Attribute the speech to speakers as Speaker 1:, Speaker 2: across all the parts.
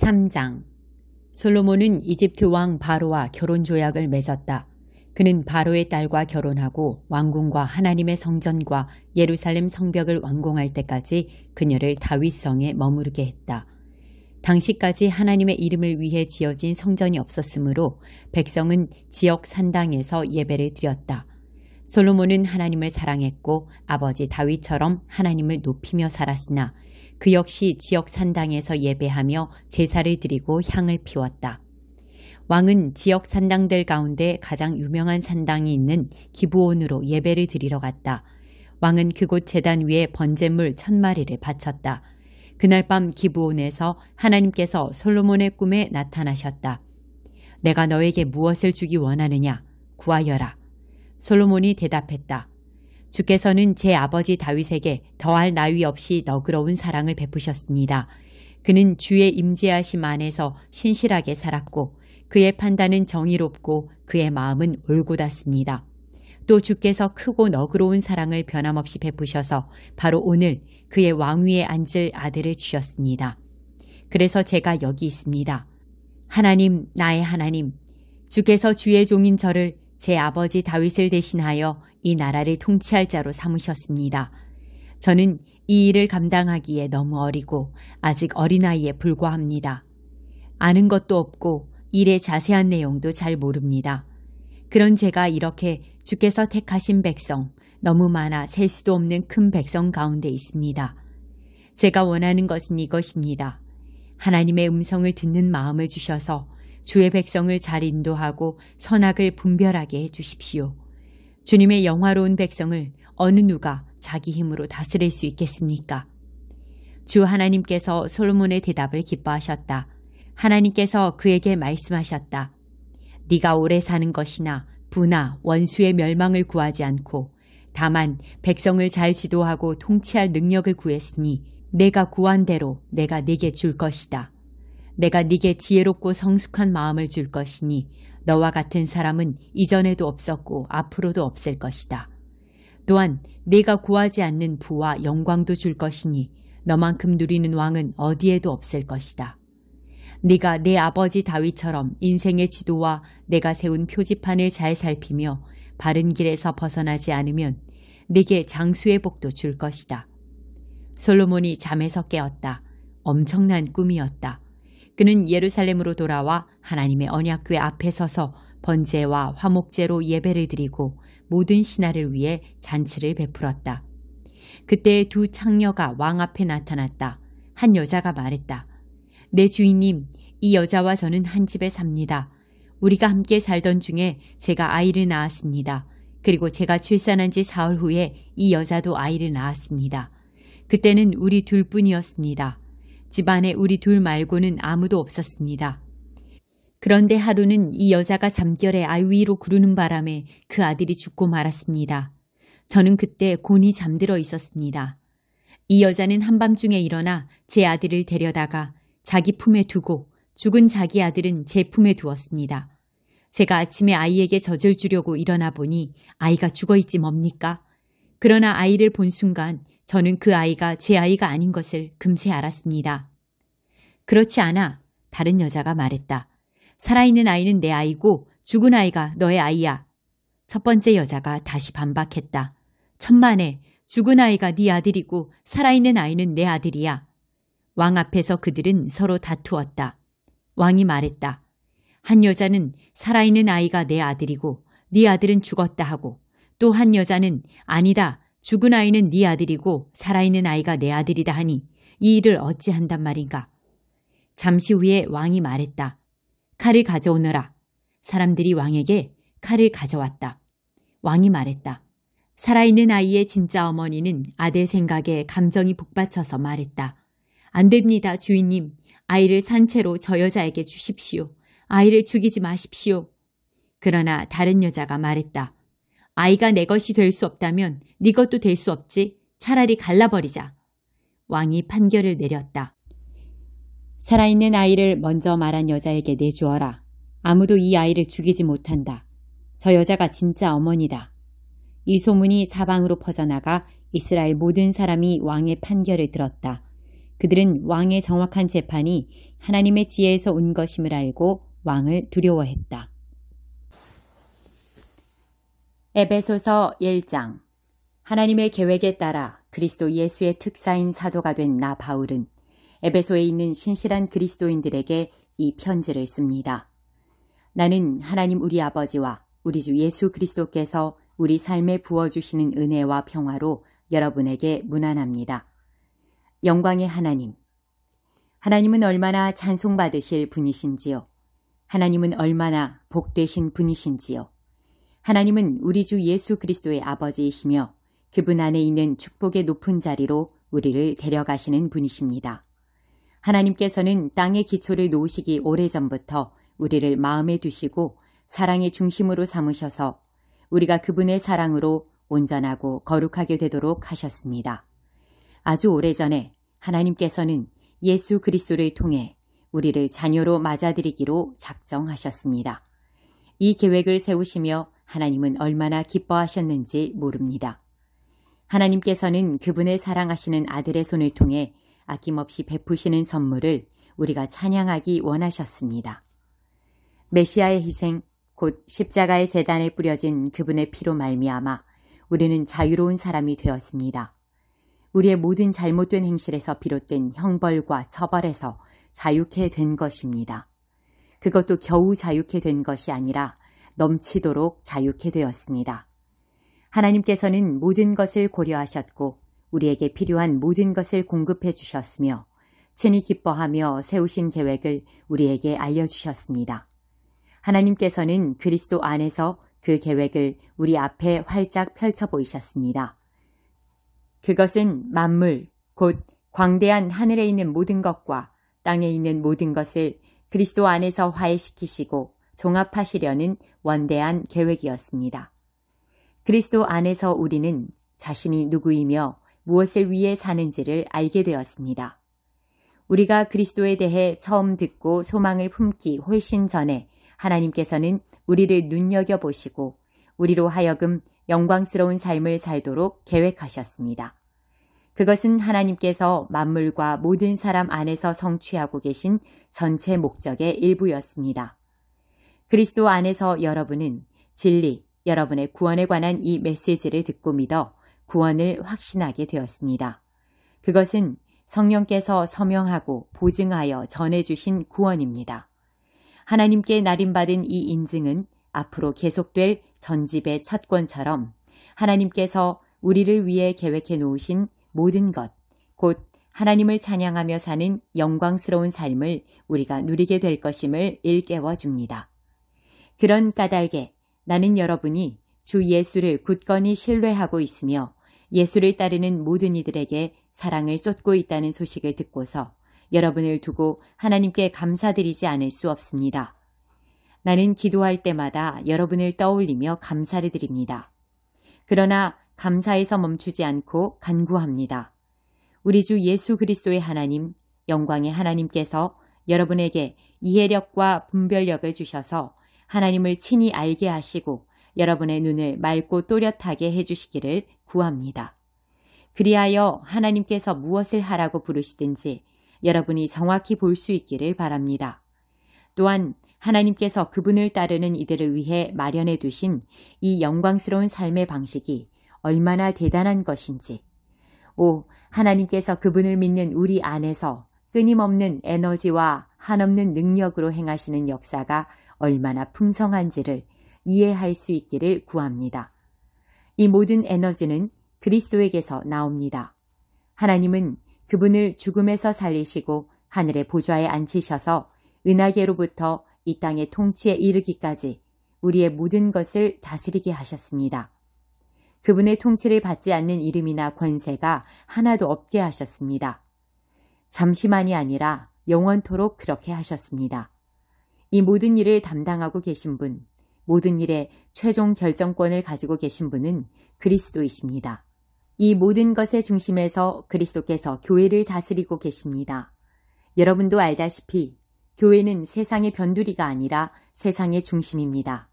Speaker 1: 3장. 솔로몬은 이집트 왕 바로와 결혼 조약을 맺었다. 그는 바로의 딸과 결혼하고 왕궁과 하나님의 성전과 예루살렘 성벽을 완공할 때까지 그녀를 다윗성에 머무르게 했다. 당시까지 하나님의 이름을 위해 지어진 성전이 없었으므로 백성은 지역 산당에서 예배를 드렸다. 솔로몬은 하나님을 사랑했고 아버지 다윗처럼 하나님을 높이며 살았으나 그 역시 지역 산당에서 예배하며 제사를 드리고 향을 피웠다. 왕은 지역 산당들 가운데 가장 유명한 산당이 있는 기브온으로 예배를 드리러 갔다. 왕은 그곳 제단 위에 번제물 1000마리를 바쳤다. 그날 밤 기브온에서 하나님께서 솔로몬의 꿈에 나타나셨다. 내가 너에게 무엇을 주기 원하느냐? 구하여라. 솔로몬이 대답했다. 주께서는 제 아버지 다윗에게 더할 나위 없이 너그러운 사랑을 베푸셨습니다. 그는 주의 임재하심 안에서 신실하게 살았고 그의 판단은 정의롭고 그의 마음은 올곧았습니다. 또 주께서 크고 너그러운 사랑을 변함없이 베푸셔서 바로 오늘 그의 왕위에 앉을 아들을 주셨습니다. 그래서 제가 여기 있습니다. 하나님, 나의 하나님, 주께서 주의 종인 저를 제 아버지 다윗을 대신하여 이 나라를 통치할 자로 삼으셨습니다. 저는 이 일을 감당하기에 너무 어리고 아직 어린아이에 불과합니다. 아는 것도 없고 일의 자세한 내용도 잘 모릅니다. 그런 제가 이렇게 주께서 택하신 백성, 너무 많아 셀 수도 없는 큰 백성 가운데 있습니다. 제가 원하는 것은 이것입니다. 하나님의 음성을 듣는 마음을 주셔서 주의 백성을 잘 인도하고 선악을 분별하게 해주십시오. 주님의 영화로운 백성을 어느 누가 자기 힘으로 다스릴 수 있겠습니까? 주 하나님께서 솔로몬의 대답을 기뻐하셨다. 하나님께서 그에게 말씀하셨다. 네가 오래 사는 것이나 부나 원수의 멸망을 구하지 않고 다만 백성을 잘 지도하고 통치할 능력을 구했으니 내가 구한 대로 내가 네게 줄 것이다. 내가 네게 지혜롭고 성숙한 마음을 줄 것이니 너와 같은 사람은 이전에도 없었고 앞으로도 없을 것이다. 또한 네가 구하지 않는 부와 영광도 줄 것이니 너만큼 누리는 왕은 어디에도 없을 것이다. 네가 내 아버지 다윗처럼 인생의 지도와 내가 세운 표지판을 잘 살피며 바른 길에서 벗어나지 않으면 네게 장수의 복도 줄 것이다. 솔로몬이 잠에서 깨었다. 엄청난 꿈이었다. 그는 예루살렘으로 돌아와 하나님의 언약궤 앞에 서서 번제와 화목제로 예배를 드리고 모든 신하를 위해 잔치를 베풀었다. 그때 두 창녀가 왕 앞에 나타났다. 한 여자가 말했다. 내 주인님, 이 여자와 저는 한 집에 삽니다. 우리가 함께 살던 중에 제가 아이를 낳았습니다. 그리고 제가 출산한 지 사흘 후에 이 여자도 아이를 낳았습니다. 그때는 우리 둘뿐이었습니다. 집안에 우리 둘 말고는 아무도 없었습니다. 그런데 하루는 이 여자가 잠결에 아위로 구르는 바람에 그 아들이 죽고 말았습니다. 저는 그때 곤히 잠들어 있었습니다. 이 여자는 한밤중에 일어나 제 아들을 데려다가 자기 품에 두고 죽은 자기 아들은 제 품에 두었습니다. 제가 아침에 아이에게 젖을 주려고 일어나 보니 아이가 죽어있지 뭡니까? 그러나 아이를 본 순간 저는 그 아이가 제 아이가 아닌 것을 금세 알았습니다. 그렇지 않아. 다른 여자가 말했다. 살아있는 아이는 내 아이고 죽은 아이가 너의 아이야. 첫 번째 여자가 다시 반박했다. 천만에 죽은 아이가 네 아들이고 살아있는 아이는 내 아들이야. 왕 앞에서 그들은 서로 다투었다. 왕이 말했다. 한 여자는 살아있는 아이가 내 아들이고 네 아들은 죽었다 하고 또 한 여자는 아니다. 죽은 아이는 네 아들이고 살아있는 아이가 내 아들이다 하니 이 일을 어찌한단 말인가. 잠시 후에 왕이 말했다. 칼을 가져오너라. 사람들이 왕에게 칼을 가져왔다. 왕이 말했다. 살아있는 아이의 진짜 어머니는 아들 생각에 감정이 북받쳐서 말했다. 안 됩니다, 주인님. 아이를 산채로 저 여자에게 주십시오. 아이를 죽이지 마십시오. 그러나 다른 여자가 말했다. 아이가 내 것이 될 수 없다면 네 것도 될 수 없지. 차라리 갈라버리자. 왕이 판결을 내렸다. 살아있는 아이를 먼저 말한 여자에게 내주어라. 아무도 이 아이를 죽이지 못한다. 저 여자가 진짜 어머니다. 이 소문이 사방으로 퍼져나가 이스라엘 모든 사람이 왕의 판결을 들었다. 그들은 왕의 정확한 재판이 하나님의 지혜에서 온 것임을 알고 왕을 두려워했다. 에베소서 1장. 하나님의 계획에 따라 그리스도 예수의 특사인 사도가 된 나 바울은 에베소에 있는 신실한 그리스도인들에게 이 편지를 씁니다. 나는 하나님 우리 아버지와 우리 주 예수 그리스도께서 우리 삶에 부어주시는 은혜와 평화로 여러분에게 문안합니다. 영광의 하나님. 하나님은 얼마나 찬송받으실 분이신지요. 하나님은 얼마나 복되신 분이신지요. 하나님은 우리 주 예수 그리스도의 아버지이시며 그분 안에 있는 축복의 높은 자리로 우리를 데려가시는 분이십니다. 하나님께서는 땅의 기초를 놓으시기 오래전부터 우리를 마음에 두시고 사랑의 중심으로 삼으셔서 우리가 그분의 사랑으로 온전하고 거룩하게 되도록 하셨습니다. 아주 오래전에 하나님께서는 예수 그리스도를 통해 우리를 자녀로 맞아들이기로 작정하셨습니다. 이 계획을 세우시며 하나님은 얼마나 기뻐하셨는지 모릅니다. 하나님께서는 그분의 사랑하시는 아들의 손을 통해 아낌없이 베푸시는 선물을 우리가 찬양하기 원하셨습니다. 메시아의 희생, 곧 십자가의 제단에 뿌려진 그분의 피로 말미암아 우리는 자유로운 사람이 되었습니다. 우리의 모든 잘못된 행실에서 비롯된 형벌과 처벌에서 자유케 된 것입니다. 그것도 겨우 자유케 된 것이 아니라 넘치도록 자유케 되었습니다. 하나님께서는 모든 것을 고려하셨고 우리에게 필요한 모든 것을 공급해 주셨으며 친히 기뻐하며 세우신 계획을 우리에게 알려주셨습니다. 하나님께서는 그리스도 안에서 그 계획을 우리 앞에 활짝 펼쳐 보이셨습니다. 그것은 만물, 곧 광대한 하늘에 있는 모든 것과 땅에 있는 모든 것을 그리스도 안에서 화해시키시고 종합하시려는 원대한 계획이었습니다. 그리스도 안에서 우리는 자신이 누구이며 무엇을 위해 사는지를 알게 되었습니다. 우리가 그리스도에 대해 처음 듣고 소망을 품기 훨씬 전에 하나님께서는 우리를 눈여겨보시고 우리로 하여금 영광스러운 삶을 살도록 계획하셨습니다. 그것은 하나님께서 만물과 모든 사람 안에서 성취하고 계신 전체 목적의 일부였습니다. 그리스도 안에서 여러분은 진리, 여러분의 구원에 관한 이 메시지를 듣고 믿어 구원을 확신하게 되었습니다. 그것은 성령께서 서명하고 보증하여 전해주신 구원입니다. 하나님께 날인받은 이 인증은 앞으로 계속될 전집의 첫 권처럼 하나님께서 우리를 위해 계획해 놓으신 모든 것, 곧 하나님을 찬양하며 사는 영광스러운 삶을 우리가 누리게 될 것임을 일깨워 줍니다. 그런 까닭에 나는 여러분이 주 예수를 굳건히 신뢰하고 있으며 예수를 따르는 모든 이들에게 사랑을 쏟고 있다는 소식을 듣고서 여러분을 두고 하나님께 감사드리지 않을 수 없습니다. 나는 기도할 때마다 여러분을 떠올리며 감사를 드립니다. 그러나 감사에서 멈추지 않고 간구합니다. 우리 주 예수 그리스도의 하나님, 영광의 하나님께서 여러분에게 이해력과 분별력을 주셔서 하나님을 친히 알게 하시고 여러분의 눈을 맑고 또렷하게 해주시기를 구합니다. 그리하여 하나님께서 무엇을 하라고 부르시든지 여러분이 정확히 볼 수 있기를 바랍니다. 또한 하나님께서 그분을 따르는 이들을 위해 마련해 두신 이 영광스러운 삶의 방식이 얼마나 대단한 것인지, 하나님께서 그분을 믿는 우리 안에서 끊임없는 에너지와 한없는 능력으로 행하시는 역사가 얼마나 풍성한지를 이해할 수 있기를 구합니다. 이 모든 에너지는 그리스도에게서 나옵니다. 하나님은 그분을 죽음에서 살리시고 하늘의 보좌에 앉히셔서 은하계로부터 이 땅의 통치에 이르기까지 우리의 모든 것을 다스리게 하셨습니다. 그분의 통치를 받지 않는 이름이나 권세가 하나도 없게 하셨습니다. 잠시만이 아니라 영원토록 그렇게 하셨습니다. 이 모든 일을 담당하고 계신 분, 모든 일의 최종 결정권을 가지고 계신 분은 그리스도이십니다. 이 모든 것의 중심에서 그리스도께서 교회를 다스리고 계십니다. 여러분도 알다시피 교회는 세상의 변두리가 아니라 세상의 중심입니다.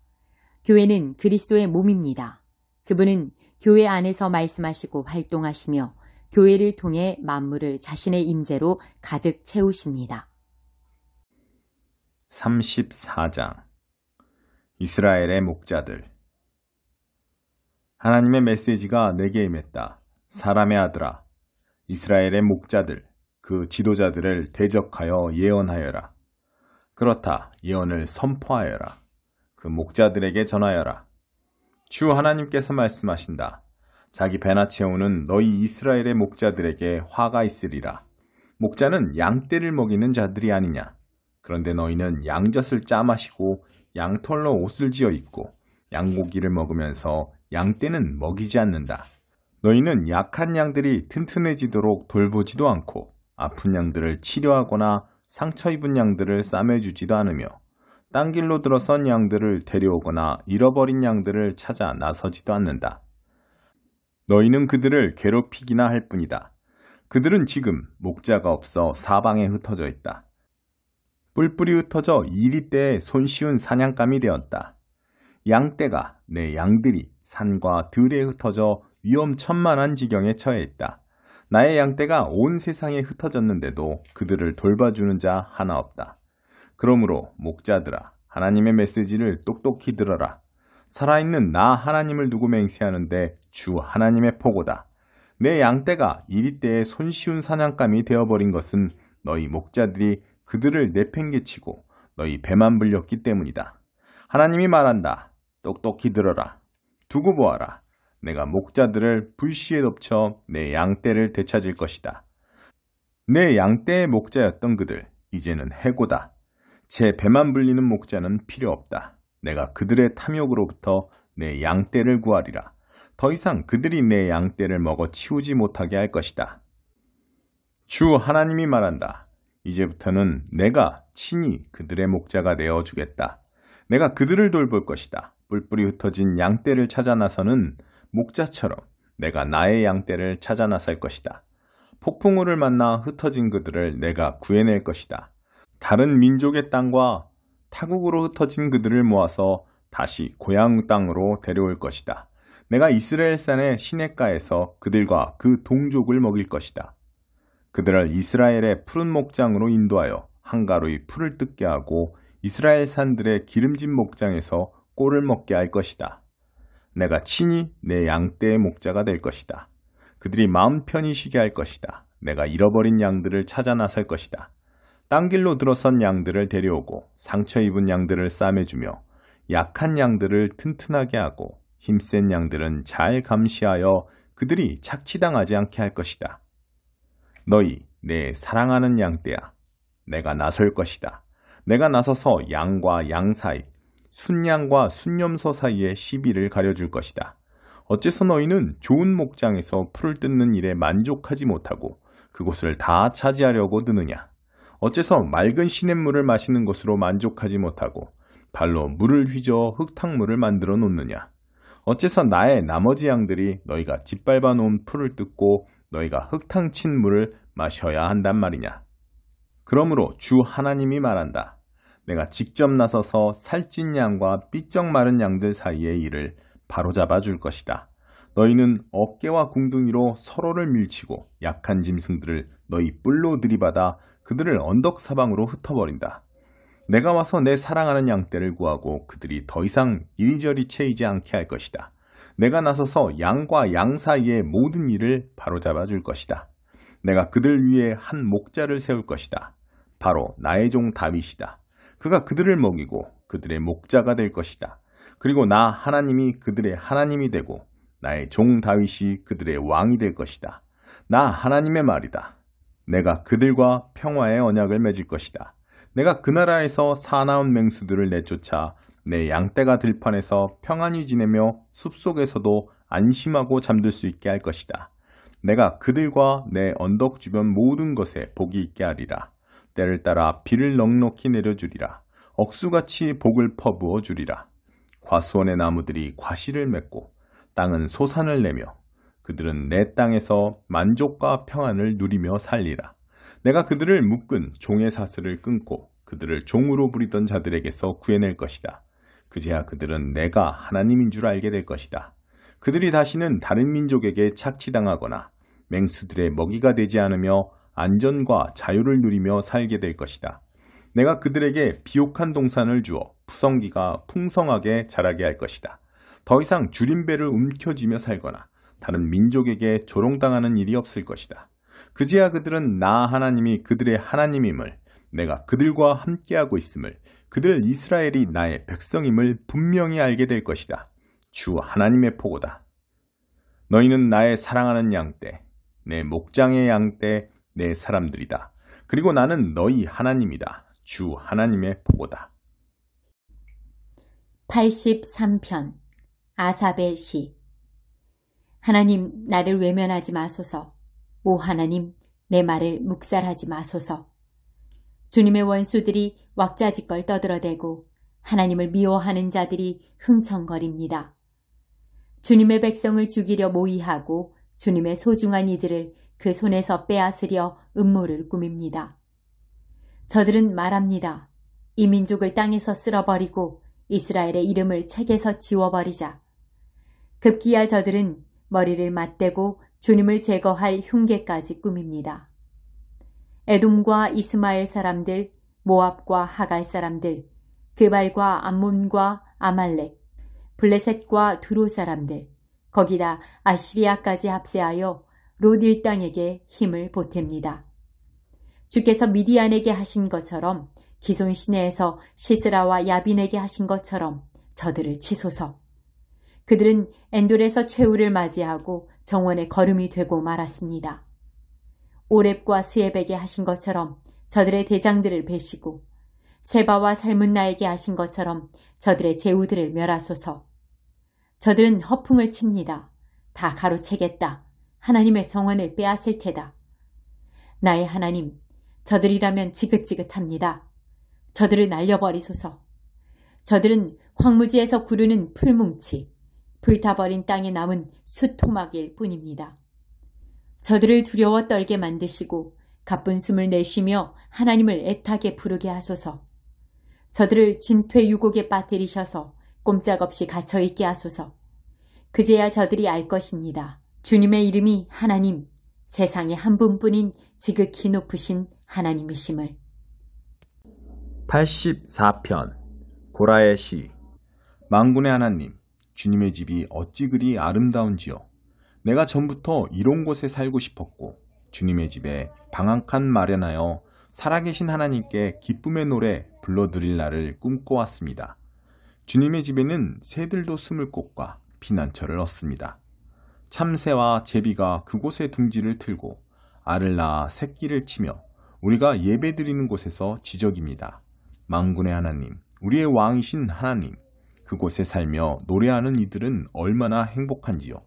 Speaker 1: 교회는 그리스도의 몸입니다. 그분은 교회 안에서 말씀하시고 활동하시며 교회를 통해 만물을 자신의 임재로 가득 채우십니다.
Speaker 2: 34장 이스라엘의 목자들. 하나님의 메시지가 내게 임했다. 사람의 아들아, 이스라엘의 목자들, 그 지도자들을 대적하여 예언하여라. 그렇다, 예언을 선포하여라. 그 목자들에게 전하여라. 주 하나님께서 말씀하신다. 자기 배나 채우는 너희 이스라엘의 목자들에게 화가 있으리라. 목자는 양떼를 먹이는 자들이 아니냐. 그런데 너희는 양젖을 짜 마시고 양털로 옷을 지어 입고 양고기를 먹으면서 양떼는 먹이지 않는다. 너희는 약한 양들이 튼튼해지도록 돌보지도 않고 아픈 양들을 치료하거나 상처 입은 양들을 싸매주지도 않으며 딴 길로 들어선 양들을 데려오거나 잃어버린 양들을 찾아 나서지도 않는다. 너희는 그들을 괴롭히기나 할 뿐이다. 그들은 지금 목자가 없어 사방에 흩어져 있다. 뿔뿔이 흩어져 이리떼에 손쉬운 사냥감이 되었다. 양떼가, 내 양들이 산과 들에 흩어져 위험천만한 지경에 처해 있다. 나의 양떼가 온 세상에 흩어졌는데도 그들을 돌봐주는 자 하나 없다. 그러므로 목자들아, 하나님의 메시지를 똑똑히 들어라. 살아있는 나 하나님을 두고 맹세하는데 주 하나님의 포고다. 내 양떼가 이리떼에 손쉬운 사냥감이 되어버린 것은 너희 목자들이 그들을 내팽개치고 너희 배만 불렸기 때문이다. 하나님이 말한다. 똑똑히 들어라. 두고 보아라. 내가 목자들을 불시에 덮쳐 내 양떼를 되찾을 것이다. 내 양떼의 목자였던 그들, 이제는 해고다. 제 배만 불리는 목자는 필요 없다. 내가 그들의 탐욕으로부터 내 양떼를 구하리라. 더 이상 그들이 내 양떼를 먹어 치우지 못하게 할 것이다. 주 하나님이 말한다. 이제부터는 내가 친히 그들의 목자가 되어주겠다. 내가 그들을 돌볼 것이다. 뿔뿔이 흩어진 양떼를 찾아 나서는 목자처럼 내가 나의 양떼를 찾아 나설 것이다. 폭풍우를 만나 흩어진 그들을 내가 구해낼 것이다. 다른 민족의 땅과 타국으로 흩어진 그들을 모아서 다시 고향 땅으로 데려올 것이다. 내가 이스라엘 산의 시냇가에서 그들과 그 동족을 먹일 것이다. 그들을 이스라엘의 푸른 목장으로 인도하여 한가로이 풀을 뜯게 하고 이스라엘 산들의 기름진 목장에서 꼴을 먹게 할 것이다. 내가 친히 내 양떼의 목자가 될 것이다. 그들이 마음 편히 쉬게 할 것이다. 내가 잃어버린 양들을 찾아 나설 것이다. 딴 길로 들어선 양들을 데려오고 상처 입은 양들을 싸매주며 약한 양들을 튼튼하게 하고 힘센 양들은 잘 감시하여 그들이 착취당하지 않게 할 것이다. 너희 내 사랑하는 양떼야. 내가 나설 것이다. 내가 나서서 양과 양 사이, 순양과 순염소 사이에 시비를 가려줄 것이다. 어째서 너희는 좋은 목장에서 풀을 뜯는 일에 만족하지 못하고 그곳을 다 차지하려고 드느냐? 어째서 맑은 시냇물을 마시는 것으로 만족하지 못하고 발로 물을 휘저어 흙탕물을 만들어 놓느냐? 어째서 나의 나머지 양들이 너희가 짓밟아 놓은 풀을 뜯고 너희가 흙탕 친 물을 마셔야 한단 말이냐? 그러므로 주 하나님이 말한다. 내가 직접 나서서 살찐 양과 삐쩍 마른 양들 사이의 일을 바로잡아 줄 것이다. 너희는 어깨와 궁둥이로 서로를 밀치고 약한 짐승들을 너희 뿔로 들이받아 그들을 언덕 사방으로 흩어버린다. 내가 와서 내 사랑하는 양떼를 구하고 그들이 더 이상 이리저리 채이지 않게 할 것이다. 내가 나서서 양과 양 사이의 모든 일을 바로잡아 줄 것이다. 내가 그들 위에 한 목자를 세울 것이다. 바로 나의 종 다윗이다. 그가 그들을 먹이고 그들의 목자가 될 것이다. 그리고 나 하나님이 그들의 하나님이 되고 나의 종 다윗이 그들의 왕이 될 것이다. 나 하나님의 말이다. 내가 그들과 평화의 언약을 맺을 것이다. 내가 그 나라에서 사나운 맹수들을 내쫓아 내 양떼가 들판에서 평안히 지내며 숲속에서도 안심하고 잠들 수 있게 할 것이다. 내가 그들과 내 언덕 주변 모든 것에 복이 있게 하리라. 때를 따라 비를 넉넉히 내려주리라. 억수같이 복을 퍼부어 주리라. 과수원의 나무들이 과실을 맺고 땅은 소산을 내며 그들은 내 땅에서 만족과 평안을 누리며 살리라. 내가 그들을 묶은 종의 사슬을 끊고 그들을 종으로 부리던 자들에게서 구해낼 것이다. 그제야 그들은 내가 하나님인 줄 알게 될 것이다. 그들이 다시는 다른 민족에게 착취당하거나 맹수들의 먹이가 되지 않으며 안전과 자유를 누리며 살게 될 것이다. 내가 그들에게 비옥한 동산을 주어 푸성기가 풍성하게 자라게 할 것이다. 더 이상 주림배를 움켜쥐며 살거나 다른 민족에게 조롱당하는 일이 없을 것이다. 그제야 그들은 나 하나님이 그들의 하나님임을, 내가 그들과 함께하고 있음을, 그들 이스라엘이 나의 백성임을 분명히 알게 될 것이다. 주 하나님의 보고다. 너희는 나의 사랑하는 양떼, 내 목장의 양떼, 내 사람들이다. 그리고 나는 너희 하나님이다. 주 하나님의 보고다.
Speaker 1: 83편 아삽의 시. 하나님, 나를 외면하지 마소서. 오 하나님, 내 말을 묵살하지 마소서. 주님의 원수들이 왁자지껄 떠들어대고 하나님을 미워하는 자들이 흥청거립니다. 주님의 백성을 죽이려 모의하고 주님의 소중한 이들을 그 손에서 빼앗으려 음모를 꾸밉니다. 저들은 말합니다. 이 민족을 땅에서 쓸어버리고 이스라엘의 이름을 책에서 지워버리자. 급기야 저들은 머리를 맞대고 주님을 제거할 흉계까지 꾸밉니다. 에돔과 이스마엘 사람들, 모압과 하갈 사람들, 그발과 암몬과 아말렉, 블레셋과 두로 사람들, 거기다 아시리아까지 합세하여 롯 일당에게 힘을 보탭니다. 주께서 미디안에게 하신 것처럼 기손 시내에서 시스라와 야빈에게 하신 것처럼 저들을 치소서. 그들은 엔돌에서 최후를 맞이하고 정원에 거름이 되고 말았습니다. 오렙과 스엡에게 하신 것처럼 저들의 대장들을 베시고 세바와 살문나에게 하신 것처럼 저들의 제후들을 멸하소서. 저들은 허풍을 칩니다. 다 가로채겠다. 하나님의 정원을 빼앗을 테다. 나의 하나님, 저들이라면 지긋지긋합니다. 저들을 날려버리소서. 저들은 황무지에서 구르는 풀뭉치, 불타버린 땅에 남은 숫토막일 뿐입니다. 저들을 두려워 떨게 만드시고 가쁜 숨을 내쉬며 하나님을 애타게 부르게 하소서. 저들을 진퇴 유곡에 빠뜨리셔서 꼼짝없이 갇혀있게 하소서. 그제야 저들이 알 것입니다. 주님의 이름이 하나님, 세상에 한 분뿐인 지극히 높으신 하나님이심을.
Speaker 2: 84편 고라의 시. 만군의 하나님, 주님의 집이 어찌 그리 아름다운지요. 내가 전부터 이런 곳에 살고 싶었고 주님의 집에 방 한 칸 마련하여 살아계신 하나님께 기쁨의 노래 불러드릴 날을 꿈꿔왔습니다. 주님의 집에는 새들도 숨을 곳과 피난처를 얻습니다. 참새와 제비가 그곳에 둥지를 틀고 알을 낳아 새끼를 치며 우리가 예배드리는 곳에서 지적입니다. 만군의 하나님, 우리의 왕이신 하나님, 그곳에 살며 노래하는 이들은 얼마나 행복한지요.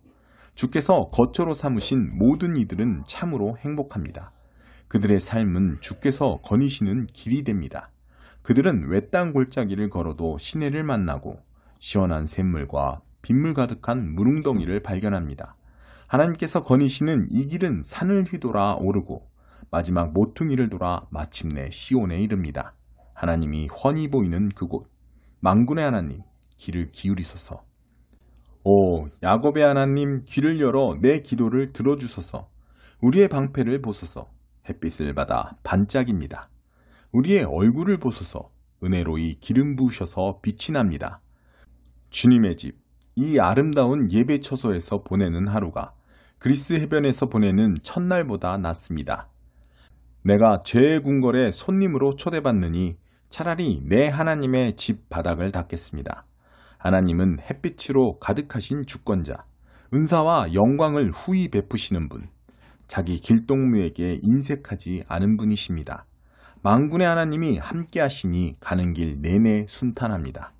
Speaker 2: 주께서 거처로 삼으신 모든 이들은 참으로 행복합니다. 그들의 삶은 주께서 거니시는 길이 됩니다. 그들은 외딴 골짜기를 걸어도 시내를 만나고 시원한 샘물과 빗물 가득한 물웅덩이를 발견합니다. 하나님께서 거니시는 이 길은 산을 휘돌아 오르고 마지막 모퉁이를 돌아 마침내 시온에 이릅니다. 하나님이 훤히 보이는 그곳, 만군의 하나님, 귀를 기울이소서. 오 야곱의 하나님, 귀를 열어 내 기도를 들어주소서. 우리의 방패를 보소서. 햇빛을 받아 반짝입니다. 우리의 얼굴을 보소서. 은혜로이 기름 부으셔서 빛이 납니다. 주님의 집, 이 아름다운 예배 처소에서 보내는 하루가 그리스 해변에서 보내는 첫날보다 낫습니다. 내가 죄의 궁궐에 손님으로 초대받느니 차라리 내 하나님의 집 바닥을 닦겠습니다. 하나님은 햇빛으로 가득하신 주권자, 은사와 영광을 후히 베푸시는 분, 자기 길동무에게 인색하지 않은 분이십니다. 만군의 하나님이 함께 하시니 가는 길 내내 순탄합니다.